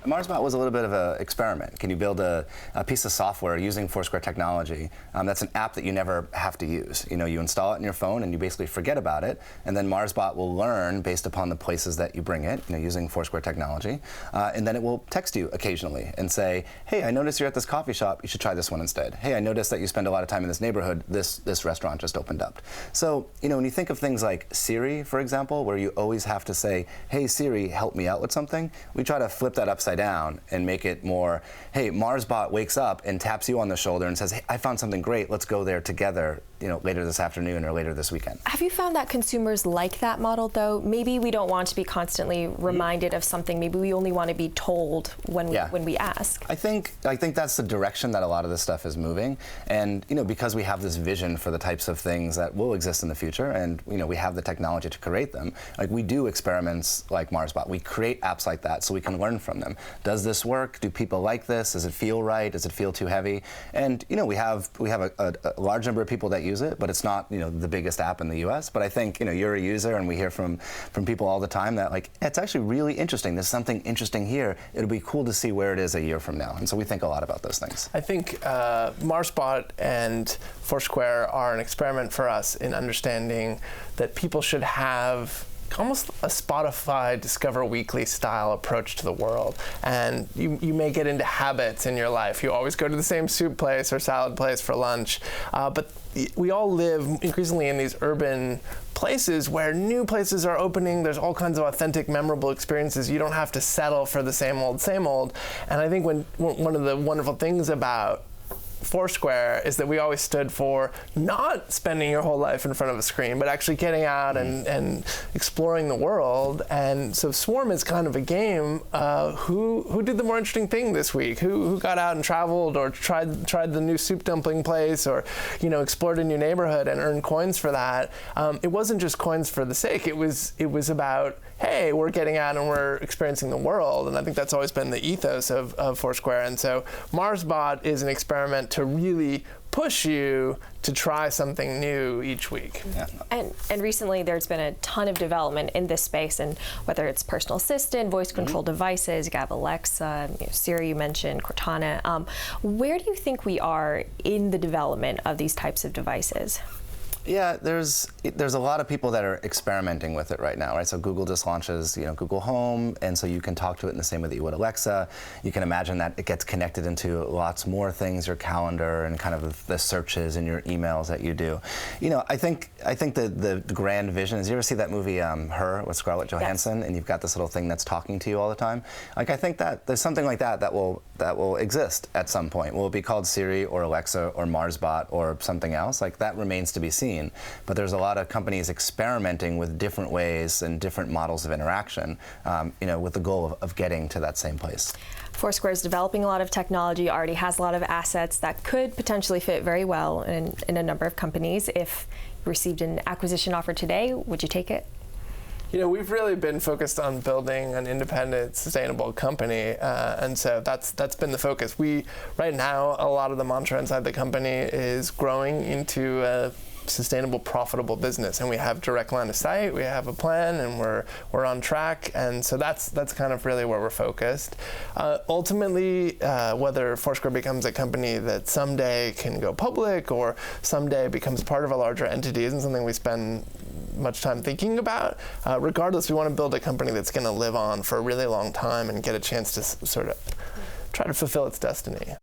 Marsbot was a little bit of an experiment. Can you build a piece of software using Foursquare technology that's an app that you never have to use? You know, you install it in your phone and you basically forget about it, and then Marsbot will learn based upon the places that you bring it, you know, using Foursquare technology, and then it will text you occasionally and say, hey, I noticed you're at this coffee shop, you should try this one instead. Hey, I noticed that you spend a lot of time in this neighborhood, this restaurant just opened up. So, you know, when you think of things like Siri, for example, where you always have to say, hey Siri, help me out with something, we try to flip that upside down and make it more, hey, Marsbot wakes up and taps you on the shoulder and says, hey, I found something great, let's go there together, you know, later this afternoon or later this weekend. Have you found that consumers like that model, though? Maybe we don't want to be constantly reminded of something. Maybe we only want to be told when we ask. I think that's the direction that a lot of this stuff is moving, and you know, because we have this vision for the types of things that will exist in the future, and you know, we have the technology to create them. Like, we do experiments like Marsbot. We create apps like that so we can learn from them. Does this work? Do people like this? Does it feel right? Does it feel too heavy? And you know, we have a large number of people that use it, but it's not, you know, the biggest app in the US. But I think, you know, you're a user, and we hear from people all the time that, like, it's actually really interesting. There's something interesting here. It'll be cool to see where it is a year from now. And so we think a lot about those things. I think Marsbot and Foursquare are an experiment for us in understanding that people should have almost a Spotify Discover Weekly style approach to the world. And you may get into habits in your life. You always go to the same soup place or salad place for lunch. But we all live increasingly in these urban places where new places are opening. There's all kinds of authentic, memorable experiences. You don't have to settle for the same old, same old. And I think one of the wonderful things about Foursquare is that we always stood for not spending your whole life in front of a screen, but actually getting out and exploring the world. And so Swarm is kind of a game. Who did the more interesting thing this week? Who got out and traveled, or tried the new soup dumpling place, or explored a new neighborhood and earned coins for that? It wasn't just coins for the sake. It was about, hey, we're getting out and we're experiencing the world. And I think that's always been the ethos of Foursquare. And so Marsbot is an experiment to really push you to try something new each week. Yeah. And recently there's been a ton of development in this space, and whether it's personal assistant, voice control devices, you have Alexa, Siri you mentioned, Cortana. Where do you think we are in the development of these types of devices? Yeah, there's a lot of people that are experimenting with it right now, right? So Google just launches, Google Home, and so you can talk to it in the same way that you would Alexa. You can imagine that it gets connected into lots more things, your calendar and kind of the searches and your emails that you do. I think the grand vision is, you ever see that movie Her with Scarlett Johansson? Yes. And you've got this little thing that's talking to you all the time. Like, I think that there's something like that will exist at some point. Will it be called Siri or Alexa or Marsbot or something else? Like, that remains to be seen. But there's a lot of companies experimenting with different ways and different models of interaction, with the goal of getting to that same place. Foursquare is developing a lot of technology, already has a lot of assets that could potentially fit very well in a number of companies. If you received an acquisition offer today, would you take it? We've really been focused on building an independent, sustainable company, and so that's been the focus. Right now, a lot of the mantra inside the company is growing into a sustainable, profitable business, and we have direct line of sight. We have a plan, and we're on track, and so that's kind of really where we're focused. Ultimately, whether Foursquare becomes a company that someday can go public or someday becomes part of a larger entity isn't something we spend much time thinking about. Regardless, we want to build a company that's going to live on for a really long time and get a chance to sort of try to fulfill its destiny.